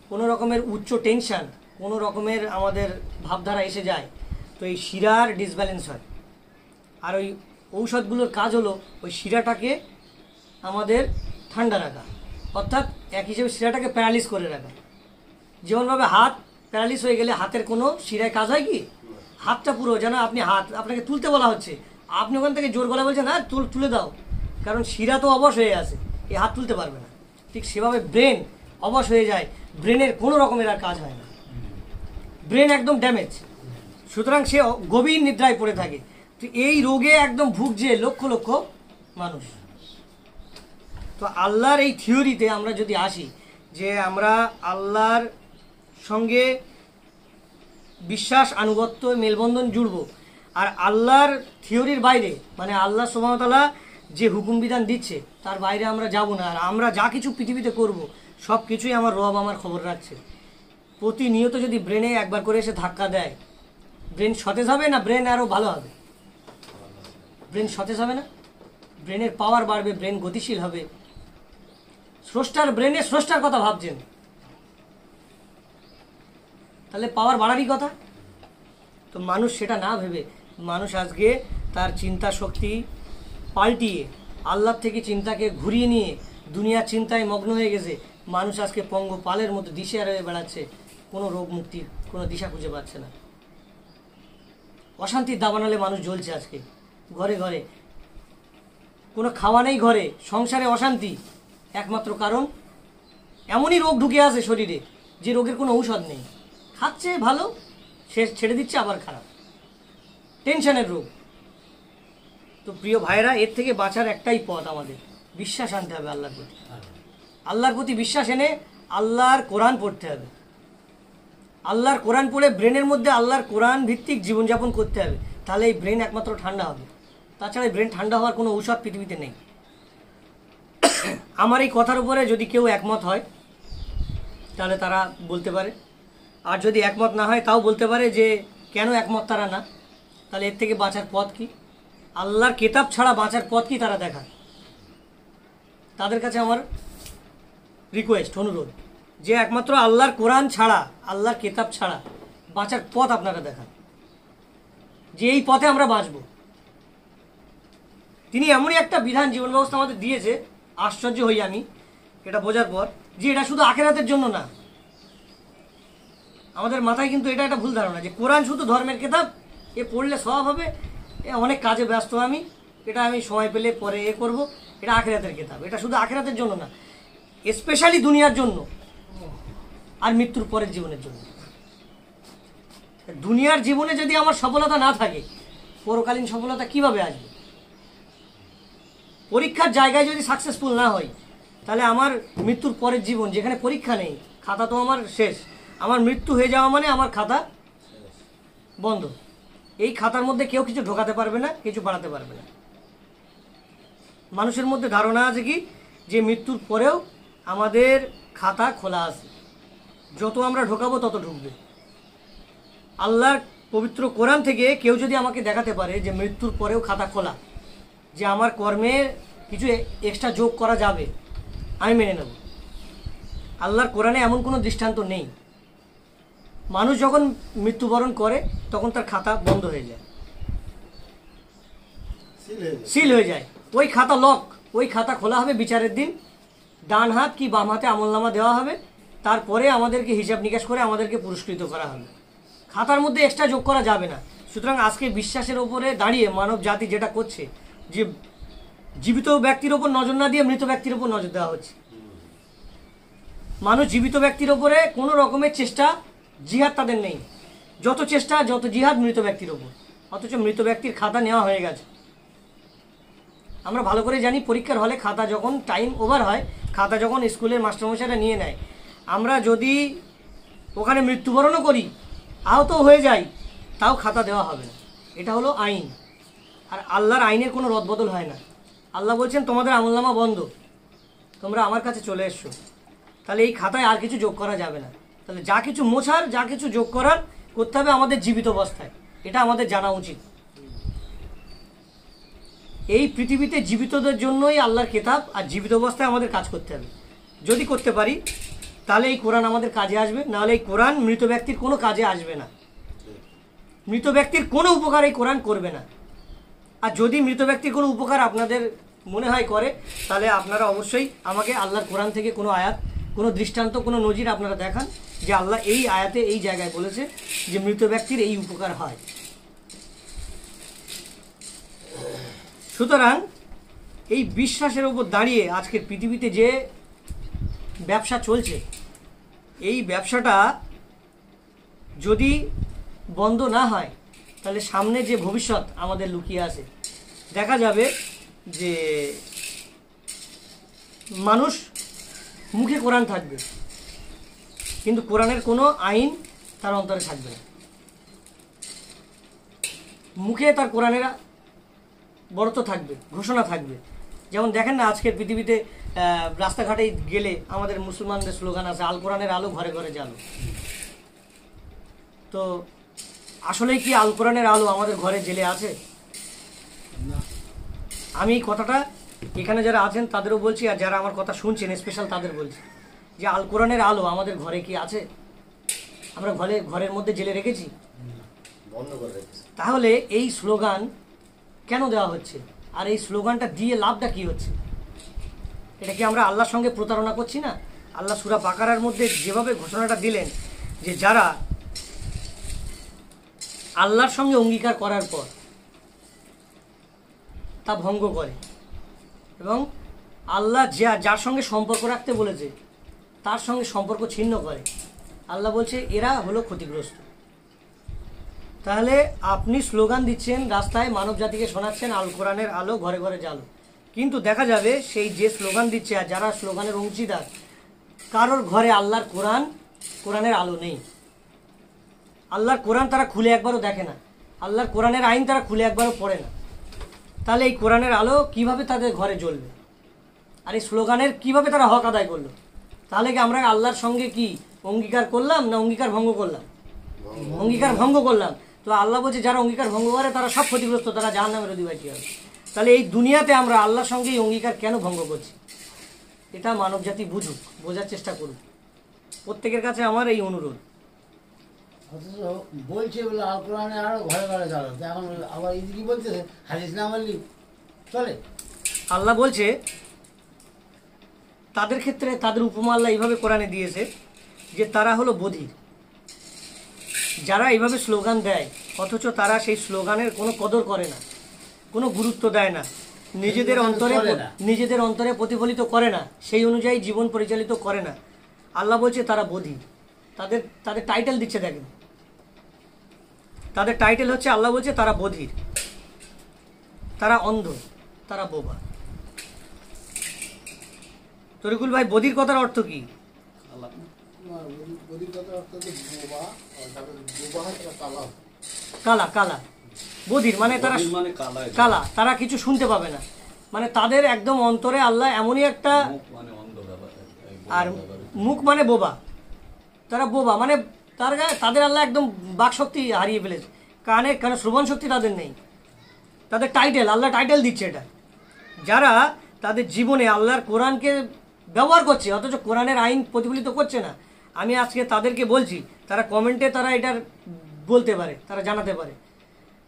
A: কোনো রকমের উচ্চ টেনশন, কোনো রকমের আমাদের ভাবধারা এসে যায়, তো এই শিরার ডিসব্যালেন্স হয়। আর ওই ঔষধগুলোর কাজ হলো ওই শিরাটাকে আমাদের ঠান্ডা রাখা, অর্থাৎ এক হিসেবে শিরাটাকে প্যারালিস করে রাখা। যেমনভাবে হাত প্যারালিস হয়ে গেলে হাতের কোনো শিরায় কাজ হয় কি, হাতটা পুরো যেন আপনাকে তুলতে বলা হচ্ছে, আপনি ওখান থেকে জোর গলা বলছেন হ্যাঁ তুলে দাও, কারণ শিরা তো অবশ হয়ে আছে, এই হাত তুলতে পারবে না। ঠিক সেভাবে ব্রেন অবশ হয়ে যায়, ব্রেনের কোনো রকমের আর কাজ হয় না, ব্রেন একদম ড্যামেজ। সুতরাং সে গভীর নিদ্রায় পড়ে থাকে। তো এই রোগে একদম ভুগছে লক্ষ লক্ষ মানুষ। তো আল্লাহর এই থিওরিতে আমরা যদি আসি, যে আমরা আল্লাহর সঙ্গে বিশ্বাস, আনুগত্য, মেলবন্ধন জুড়ব, আর আল্লাহর থিওরির বাইরে, মানে আল্লাহ সুবহানাহু ওয়া তাআলা যে হুকুম বিধান দিচ্ছে তার বাইরে আমরা যাব না। আর আমরা যা কিছু পৃথিবীতে করব সব কিছুই আমার রব আমার খবর রাখছে। প্রতিনিয়ত যদি ব্রেনে একবার করে এসে ধাক্কা দেয়, ব্রেন সতেজ হবে না ব্রেন আরও ভালো হবে? ব্রেন সতেজ হবে না, ব্রেনের পাওয়ার বাড়বে, ব্রেন গতিশীল হবে। স্রষ্টার ব্রেনে স্রষ্টার কথা ভাবছেন, তাহলে পাওয়ার বাড়ারই কথা। তো মানুষ সেটা না ভেবে, মানুষ আজকে তার চিন্তা শক্তি পাল্টিয়ে আল্লাহ থেকে চিন্তাকে ঘুরিয়ে নিয়ে দুনিয়ার চিন্তায় মগ্ন হয়ে গেছে। মানুষ আজকে পঙ্গপালের মতো দিশেহারা হয়ে বেড়াচ্ছে, কোনো রোগ মুক্তির কোনো দিশা খুঁজে পাচ্ছে না। অশান্তির দাবানলে মানুষ জ্বলছে আজকে ঘরে ঘরে, কোনো খাওয়া নেই ঘরে, সংসারে অশান্তি, একমাত্র কারণ এমনই রোগ ঢুকে আছে শরীরে যে রোগের কোনো ঔষধ নেই। খাচ্ছে ভালো, সে ছেড়ে দিচ্ছে আবার খারাপ, টেনশনের রোগ। তো প্রিয় ভাইরা, এর থেকে বাঁচার একটাই পথ, আমাদের বিশ্বাস আনতে হবে আল্লাহর প্রতি। আল্লাহর প্রতি বিশ্বাস এনে আল্লাহর কোরআন পড়তে হবে। আল্লাহর কোরআন পড়ে ব্রেনের মধ্যে আল্লাহর কোরআন ভিত্তিক জীবনযাপন করতে হবে, তাহলে এই ব্রেন একমাত্র ঠান্ডা হবে। তাছাড়া এই ব্রেন ঠান্ডা হওয়ার কোনো ঔষধ পৃথিবীতে নেই। আমার এই কথার উপরে যদি কেউ একমত হয় তাহলে তারা বলতে পারে, আর যদি একমত না হয় তাও বলতে পারে যে কেন একমত তারা না। তাহলে এর থেকে বাঁচার পথ কি, আল্লাহর কিতাব ছাড়া বাঁচার পথ কি তারা দেখান। তাদের কাছে আমার রিকোয়েস্ট, অনুরোধ, যে একমাত্র আল্লাহর কোরআন ছাড়া, আল্লাহর কিতাব ছাড়া বাঁচার পথ আপনারা দেখান, যে এই পথে আমরা বাঁচব। তিনি এমনই একটা বিধান জীবন ব্যবস্থা আমাদের দিয়েছে, আশ্চর্য হই আমি এটা বোঝার পর, যে এটা শুধু আখিরাতের জন্য না। আমাদের মাথায় কিন্তু এটা একটা ভুল ধারণা যে কোরআন শুধু ধর্মের কিতাব, এ পড়লে সওয়াব হবে, অনেক কাজে ব্যস্ত এটা আমি সময় পেলে পরে করব, এটা আখিরাতের কিতাব। এটা শুধু আখিরাতের জন্য না, স্পেশালি দুনিয়ার জন্য আর মৃত্যুর পরের জীবনের জন্য। দুনিয়ার জীবনে যদি আমার সফলতা না থাকে, পরকালীন সফলতা কিভাবে আসবে? পরীক্ষার জায়গায় যদি সাকসেসফুল না হয়, তাহলে আমার মৃত্যুর পরের জীবন, যেখানে পরীক্ষা নেই, খাতা তো আমার শেষ, আমার মৃত্যু হয়ে যাওয়া মানে আমার খাতা বন্ধ। এই খাতার মধ্যে কেউ কিছু ঢোকাতে পারবে না, কিছু বাড়াতে পারবে না। মানুষের মধ্যে ধারণা আছে কি, যে মৃত্যুর পরেও আমাদের খাতা খোলা আছে, যত আমরা ঢোকাবো তত ঢুকবে। আল্লাহর পবিত্র কোরআন থেকে কেউ যদি আমাকে দেখাতে পারে যে মৃত্যুর পরেও খাতা খোলা, যে আমার কর্মে কিছু এক্সট্রা যোগ করা যাবে, আমি মেনে নেব। আল্লাহর কোরআনে এমন কোনো দৃষ্টান্ত নেই। মানুষ যখন মৃত্যুবরণ করে তখন তার খাতা বন্ধ হয়ে যায়, সিল হয়ে যায়, ওই খাতা লক। ওই খাতা খোলা হবে বিচারের দিন, ডান হাত কি বাম হাতে আমলনামা দেওয়া হবে, তারপরে আমাদেরকে হিসাব নিকাশ করে আমাদেরকে পুরস্কৃত করা হবে। খাতার মধ্যে এক্সট্রা যোগ করা যাবে না। সুতরাং আজকে বিশ্বাসের ওপরে দাঁড়িয়ে মানব জাতি যেটা করছে, যে জীবিত ব্যক্তির ওপর নজর না দিয়ে মৃত ব্যক্তির ওপর নজর দেওয়া হচ্ছে। মানুষ জীবিত ব্যক্তির ওপরে কোনো রকমের চেষ্টা, জিহাদ তাদের নেই। যত চেষ্টা, যত জিহাদ মৃত ব্যক্তির ওপর, অথচ মৃত ব্যক্তির খাতা নেওয়া হয়ে গেছে। আমরা ভালো করে জানি, পরীক্ষার হলে খাতা যখন টাইম ওভার হয়, খাতা যখন স্কুলের মাস্টারমশাইরা নিয়ে নেয়, আমরা যদি ওখানে মৃত্যুবরণও করি, আহত হয়ে যাই, তাও খাতা দেওয়া হবে না। এটা হলো আইন। আর আল্লাহর আইনের কোনো রদবদল হয় না। আল্লাহ বলছেন তোমাদের আমলনামা বন্ধ, তোমরা আমার কাছে চলে এসছো। তাহলে এই খাতায় আর কিছু যোগ করা যাবে না। তাহলে যা কিছু মোছার, যা কিছু যোগ করার করতে হবে আমাদের জীবিত অবস্থায়, এটা আমাদের জানা উচিত। এই পৃথিবীতে জীবিতদের জন্যই আল্লাহর কিতাব, আর জীবিত অবস্থায় আমাদের কাজ করতে হবে। যদি করতে পারি তাহলে এই কোরআন আমাদের কাজে আসবে, নাহলে এই কোরআন মৃত ব্যক্তির কোনো কাজে আসবে না। মৃত ব্যক্তির কোনো উপকার এই কোরআন করবে না। আর যদি মৃত ব্যক্তির কোনো উপকার আপনাদের মনে হয় করে, তাহলে আপনারা অবশ্যই আমাকে আল্লাহর কোরআন থেকে কোনো আয়াত, কোনো দৃষ্টান্ত, কোনো নজির আপনারা দেখান যে আল্লাহ এই আয়াতে এই জায়গায় বলেছে যে মৃত ব্যক্তির এই উপকার হয়। সুতরাং এই বিশ্বাসের উপর দাঁড়িয়ে আজকের পৃথিবীতে যে ব্যবসা চলছে, এই ব্যবসাটা যদি বন্ধ না হয় তাহলে সামনে যে ভবিষ্যৎ আমাদের লুকিয়ে আছে, দেখা যাবে যে মানুষ মুখে কোরআন থাকবে কিন্তু কোরআনের কোনো আইন তার অন্তরে থাকবে না। মুখে তার কোরআনের বড়ত্ব থাকবে, ঘোষণা থাকবে। যেমন দেখেন না, আজকের পৃথিবীতে রাস্তাঘাটে গেলে আমাদের মুসলমানদের স্লোগান আছে, আল কোরআনের আলো ঘরে ঘরে জ্বালো। তো আসলেই কি আল কোরআনের আলো আমাদের ঘরে জ্বেলে আছে? আমি এই কথাটা এখানে যারা আছেন তাদেরও বলছি, আর যারা আমার কথা শুনছেন স্পেশাল তাদের বলছি যে আল কোরআনের আলো আমাদের ঘরে কি আছে? আমরা ঘরের মধ্যে জ্বেলে রেখেছি? তাহলে এই স্লোগান কেন দেওয়া হচ্ছে? আর এই স্লোগানটা দিয়ে লাভটা কি হচ্ছে? এটা কি আমরা আল্লাহর সঙ্গে প্রতারণা করছি না? আল্লাহ সূরা বাকারার মধ্যে যেভাবে ঘোষণাটা দিলেন যে যারা আল্লাহর সঙ্গে অঙ্গীকার করার পর তা ভঙ্গ করে এবং আল্লাহ যার সঙ্গে সম্পর্ক রাখতে বলেছে তার সঙ্গে সম্পর্ক ছিন্ন করে, আল্লাহ বলছে এরা হলো ক্ষতিগ্রস্ত। তাহলে আপনি স্লোগান দিচ্ছেন, রাস্তায় মানব জাতিকে শোনাচ্ছেন আল কোরআনের আলো ঘরে ঘরে জ্বালো, কিন্তু দেখা যাবে সেই যে স্লোগান দিচ্ছে আর যারা স্লোগানের অংশীদার, কারোর ঘরে আল্লাহর কোরআনের আলো নেই। আল্লাহর কোরআন তারা খুলে একবারও দেখে না, আল্লাহর কোরআনের আইন তারা খুলে একবারও পড়ে না। তাহলে এই কোরআনের আলো কিভাবে তাদের ঘরে জ্বলবে? আর এই স্লোগানের কিভাবে তারা হক আদায় করলো? তাহলে কি আমরা আল্লাহর সঙ্গে কি অঙ্গীকার করলাম না অঙ্গীকার ভঙ্গ করলাম? অঙ্গীকার ভঙ্গ করলাম। তো আল্লাহ বলছে যারা অঙ্গীকার ভঙ্গ করে তারা সব ক্ষতিগ্রস্ত, তারা জাহান্নামের অধিবাসী হবে। তাহলে এই দুনিয়াতে আমরা আল্লাহর সঙ্গে এই অঙ্গীকার কেন ভঙ্গ করছি? এটা মানব জাতি বুঝুক, বোঝার চেষ্টা করুক। প্রত্যেকের কাছে আমার এই অনুরোধ।
C: অথচ বলছে বলে আল কোরআনে আরো ঘরে ঘরে জ্বালো, এখন আবার ইদিকে বলছে হাদিস না মানলি চলে।
A: আল্লাহ বলছে তাদের ক্ষেত্রে তাদের উপমা আল্লাহ এইভাবে কোরআনে দিয়েছে যে তারা হলো বধির, যারা এইভাবে স্লোগান দেয় অথচ তারা সেই স্লোগানের কোনো কদর করে না, কোনো গুরুত্ব দেয় না, নিজেদের অন্তরে প্রতিফলিত করে না, সেই অনুযায়ী জীবন পরিচালিত করে না। আল্লাহ বলছে তারা বধির। তাদের টাইটেল দিচ্ছে, দেখেন তাদের টাইটেল হচ্ছে, আল্লাহ বলছে তারা বধির, তারা অন্ধ, তারা বোবা। তরিকুল ভাই, বধির কথার অর্থ কি? কালা। কালা বধির মানে তারা কালা, তারা কিছু শুনতে পাবে না, মানে তাদের একদম অন্তরে আল্লাহ এমনই একটা, আর মুখ মানে বোবা, তারা বোবা মানে তাদের আল্লাহ একদম বাক শক্তি হারিয়ে ফেলেছে, কানে শ্রবণ শক্তি তাদের নেই। তাদের টাইটেল, আল্লাহ টাইটেল দিচ্ছে এটা। যারা তাদের জীবনে আল্লাহর কোরআনকে ব্যবহার করছে অথচ কোরআনের আইন প্রতিফলিত করছে না, আমি আজকে তাদেরকে বলছি, তারা কমেন্টে তারা এটার বলতে পারে, তারা জানাতে পারে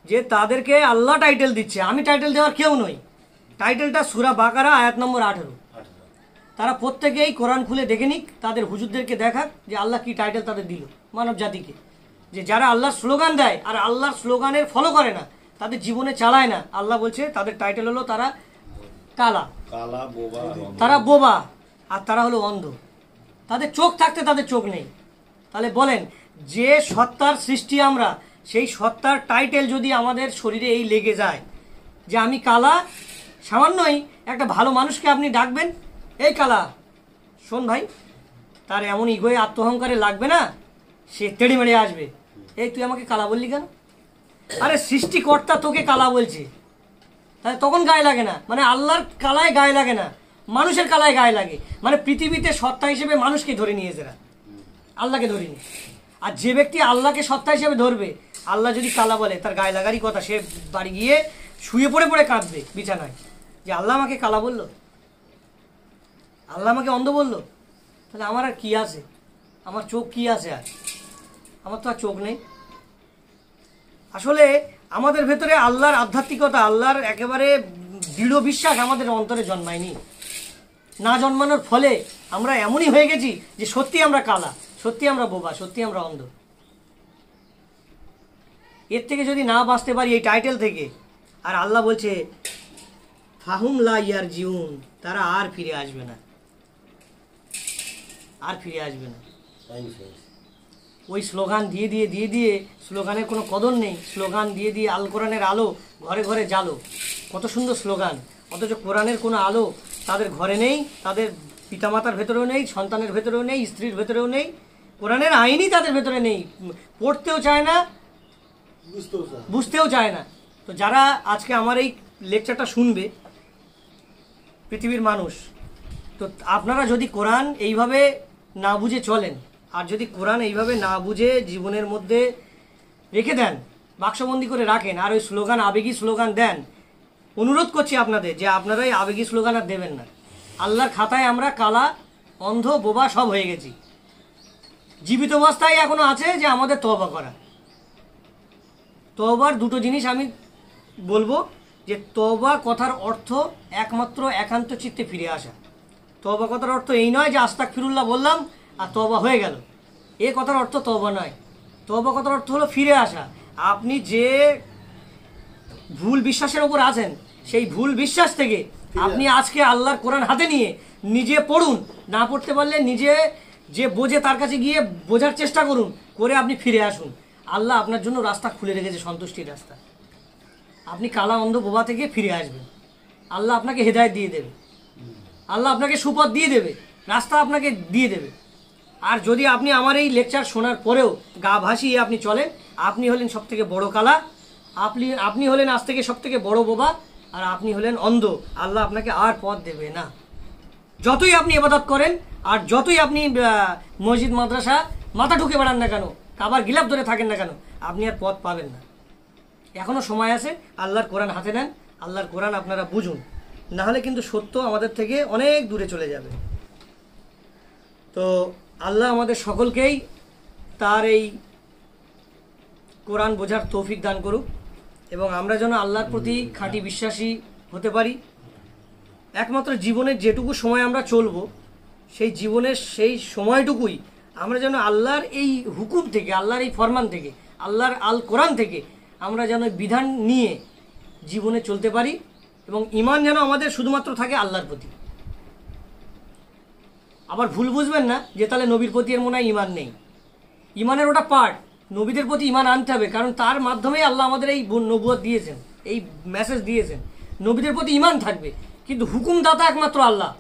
A: যে তাদেরকে আল্লাহ টাইটেল দিচ্ছে, আমি টাইটেল দেওয়ার কেউ নই। টাইটেলটা সূরা বাকারা আয়াত নম্বর 18। তারা প্রত্যেকেই কোরআন খুলে দেখে নিক, তাদের হুজুরদেরকে দেখাক যে আল্লাহ কি টাইটেল তাদের দিল মানব জাতিকে, যে যারা আল্লাহর স্লোগান দেয় আর আল্লাহর স্লোগানের ফলো করে না, তাদের জীবনে চালায় না, আল্লাহ বলছে তাদের টাইটেল হলো তারা কালা, তারা বোবা, আর তারা হলো অন্ধ। তাদের চোখ থাকতে তাদের চোখ নেই। তাহলে বলেন, যে সত্তার সৃষ্টি আমরা, সেই সত্তার টাইটেল যদি আমাদের শরীরে এই লেগে যায় যে আমি কালা, সামান্যই একটা ভালো মানুষকে আপনি ডাকবেন, এই কালা শোন ভাই, তার এমন ইগোয়ে আত্মহংকারে লাগবে না, সে তেড়ে মেড়ে আসবে, এই তুই আমাকে কালা বললি কেন? আরে সৃষ্টিকর্তা তোকে কালা বলছে, তাহলে তখন গায়ে লাগে না, মানে আল্লাহর কালায় গায়ে লাগে না, মানুষের কালায় গায়ে লাগে। মানে পৃথিবীতে সত্তা হিসেবে মানুষকে ধরে নিয়েছে এরা, আল্লাহকে ধরিনি। আর যে ব্যক্তি আল্লাহকে সত্তা হিসেবে ধরবে, আল্লাহ যদি কালা বলে তার গায়ে লাগারই কথা, সে বাড়ি গিয়ে শুয়ে পড়ে পড়ে কাঁদবে বিছানায় যে আল্লাহ আমাকে কালা বললো, আল্লাহ আমাকে অন্ধ বললো। তাহলে আমার আর কি আছে, আমার চোখ কি আছে, আর আমার তো আর চোখ নেই। আসলে আমাদের ভেতরে আল্লাহর আধ্যাত্মিকতা, আল্লাহর একেবারে দৃঢ় বিশ্বাস আমাদের অন্তরে জন্মায়নি। না জন্মানোর ফলে আমরা এমনই হয়ে গেছি যে সত্যি আমরা কালা, সত্যি আমরা বোবা, সত্যি আমরা অন্ধ। এর থেকে যদি না বাঁচতে পারি এই টাইটেল থেকে, আর আল্লাহ বলছে ফাহুম লা ইয়ারজিউন, তারা আর ফিরে আসবে না, আর ফিরে আসবে না। ওই স্লোগান দিয়ে দিয়ে দিয়ে দিয়ে, স্লোগানের কোনো কদর নেই, স্লোগান দিয়ে দিয়ে আল কোরআনের আলো ঘরে ঘরে জ্বালো, কত সুন্দর স্লোগান, অথচ কোরআনের কোনো আলো তাদের ঘরে নেই, তাদের পিতামাতার ভেতরেও নেই, সন্তানের ভেতরেও নেই, স্ত্রীর ভেতরেও নেই, কোরআনের আইনই তাদের ভেতরে নেই, পড়তেও চায় না, বুঝতেও চায় না। তো যারা আজকে আমার এই লেকচারটা শুনবে, পৃথিবীর মানুষ, তো আপনারা যদি কোরআন এইভাবে না বুঝে চলেন, আর যদি কোরআন এইভাবে না বুঝে জীবনের মধ্যে রেখে দেন, বাক্সবন্দি করে রাখেন, আর ওই স্লোগান, আবেগী স্লোগান দেন, অনুরোধ করছি আপনাদের যে আপনারা এই আবেগী স্লোগান আর দেবেন না। আল্লাহর খাতায় আমরা কালা, অন্ধ, বোবা সব হয়ে গেছি। জীবিত অবস্থায় এখনো আছে যে আমাদের তওবা করা। তওবার দুটো জিনিস আমি বলবো, যে তওবা কথার অর্থ একমাত্র একান্ত চিত্তে ফিরে আসা। তওবা কথার অর্থ এই নয় যে আস্তাগফিরুল্লাহ বললাম আর তওবা হয়ে গেল, এ কথার অর্থ তওবা নয়। তওবা কথার অর্থ হলো ফিরে আসা। আপনি যে ভুল বিশ্বাসের ওপর আছেন, সেই ভুল বিশ্বাস থেকে আপনি আজকে আল্লাহর কোরআন হাতে নিয়ে নিজে পড়ুন, না পড়তে পারলে নিজে যে বোঝে তার কাছে গিয়ে বোঝার চেষ্টা করুন, করে আপনি ফিরে আসুন। আল্লাহ আপনার জন্য রাস্তা খুলে রেখেছে, সন্তুষ্টির রাস্তা। আপনি কালা, অন্ধ, বোবা থেকে ফিরে আসবেন, আল্লাহ আপনাকে হেদায়েত দিয়ে দেবে, আল্লাহ আপনাকে সুপথ দিয়ে দেবে, রাস্তা আপনাকে দিয়ে দেবে। আর যদি আপনি আমার এই লেকচার শোনার পরেও গা ভাসিয়ে আপনি চলেন, আপনি হলেন সব থেকে বড় কালা, আপনি হলেন আজ থেকে সব থেকে বড় বোবা, আর আপনি হলেন অন্ধ। আল্লাহ আপনাকে আর পথ দেবে না। যতই আপনি ইবাদত করেন, আর যতই আপনি মসজিদ মাদ্রাসা মাথা ঢুকে বেড়ান না কেন, কাবার গিলাফ ধরে থাকেন না কেন, আপনি আর পথ পাবেন না। এখনো সময় আছে, আল্লাহর কোরআন হাতে নেন, আল্লাহর কোরআন আপনারা বুঝুন, না হলে কিন্তু সত্য আমাদের থেকে অনেক দূরে চলে যাবে। তো আল্লাহ আমাদের সকলকেই তার এই কোরআন বোঝার তৌফিক দান করুক, এবং আমরা যেন আল্লাহর প্রতি খাঁটি বিশ্বাসী হতে পারি। একমাত্র জীবনের যেটুকু সময় আমরা চলবো, সেই জীবনের সেই সময়টুকুই আমরা যেন আল্লাহর এই হুকুম থেকে, আল্লাহর এই ফরমান থেকে, আল্লাহর আল কোরআন থেকে আমরা যেন বিধান নিয়ে জীবনে চলতে পারি, এবং ঈমান যেন আমাদের শুধুমাত্র থাকে আল্লাহর প্রতি। আবার ভুল বুঝবেন না যে তাহলে নবীর প্রতি এর মনে হয় ঈমান নেই। ঈমানের ওটা পার্ট, নবীদের প্রতি ঈমান আনতে হবে, কারণ তার মাধ্যমেই আল্লাহ আমাদের এই নবুয়ত দিয়েছেন, এই মেসেজ দিয়েছেন। নবীদের প্রতি ঈমান থাকবে, কিন্তু হুকুমদাতা একমাত্র আল্লাহ,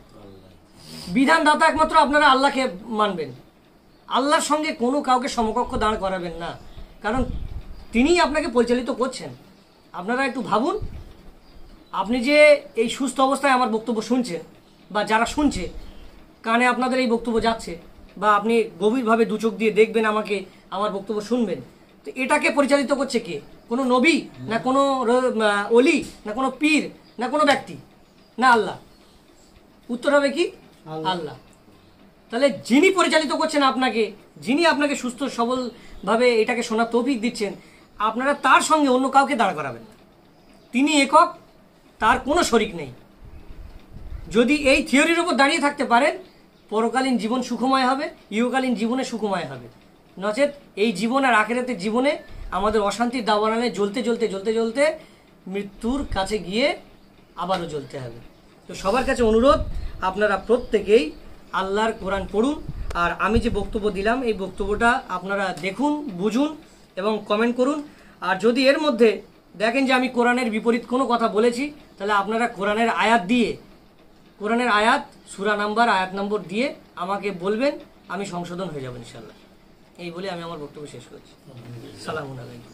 A: বিধানদাতা একমাত্র আপনারা আল্লাহকে মানবেন। আল্লাহর সঙ্গে কোনো কাউকে সমকক্ষ দাঁড় করাবেন না, কারণ তিনিই আপনাকে পরিচালিত করছেন। আপনারা একটু ভাবুন, আপনি যে এই সুস্থ অবস্থায় আমার বক্তব্য শুনছেন, বা যারা শুনছে কানে আপনাদের এই বক্তব্য যাচ্ছে, বা আপনি গভীরভাবে দু চোখ দিয়ে দেখবেন আমাকে, আমার বক্তব্য শুনবেন, তো এটাকে পরিচালিত করছে কে? কোনো নবী, না কোনো অলি, না কোনো পীর, না কোনো ব্যক্তি, না আল্লাহ? উত্তর হবে কি? আল্লাহ। তাহলে যিনি পরিচালিত করছেন আপনাকে, যিনি আপনাকে সুস্থ সবলভাবে এটাকে শোনার তৌফিক দিচ্ছেন, আপনারা তার সঙ্গে অন্য কাউকে দাঁড় করাবেন না। তিনি একক, তার কোনো শরিক নেই। যদি এই থিওরির উপর দাঁড়িয়ে থাকতে পারেন, পরকালীন জীবন সুখময় হবে, ইহকালীন জীবনে সুখময় হবে। নচেত এই জীবন আর আখিরাতের জীবনে আমাদের অশান্তির দাবানলে জ্বলতে জ্বলতে জ্বলতে জ্বলতে মৃত্যুর কাছে গিয়ে আবারও জ্বলতে হবে। তো সবার কাছে অনুরোধ, আপনারা প্রত্যেকেই আল্লাহর কোরআন পড়ুন, আর আমি যে বক্তব্য দিলাম এই বক্তব্যটা আপনারা দেখুন, বুঝুন এবং কমেন্ট করুন। আর যদি এর মধ্যে দেখেন যে আমি কোরআনের বিপরীত কোনো কথা বলেছি, তাহলে আপনারা কোরআনের আয়াত দিয়ে, কোরআনের আয়াত, সূরা নাম্বার, আয়াত নম্বর দিয়ে আমাকে বলবেন, আমি সংশোধন হয়ে যাব ইনশাআল্লাহ। এই বলে আমি আমার বক্তব্য শেষ করছি। সালামু আলাইকুম।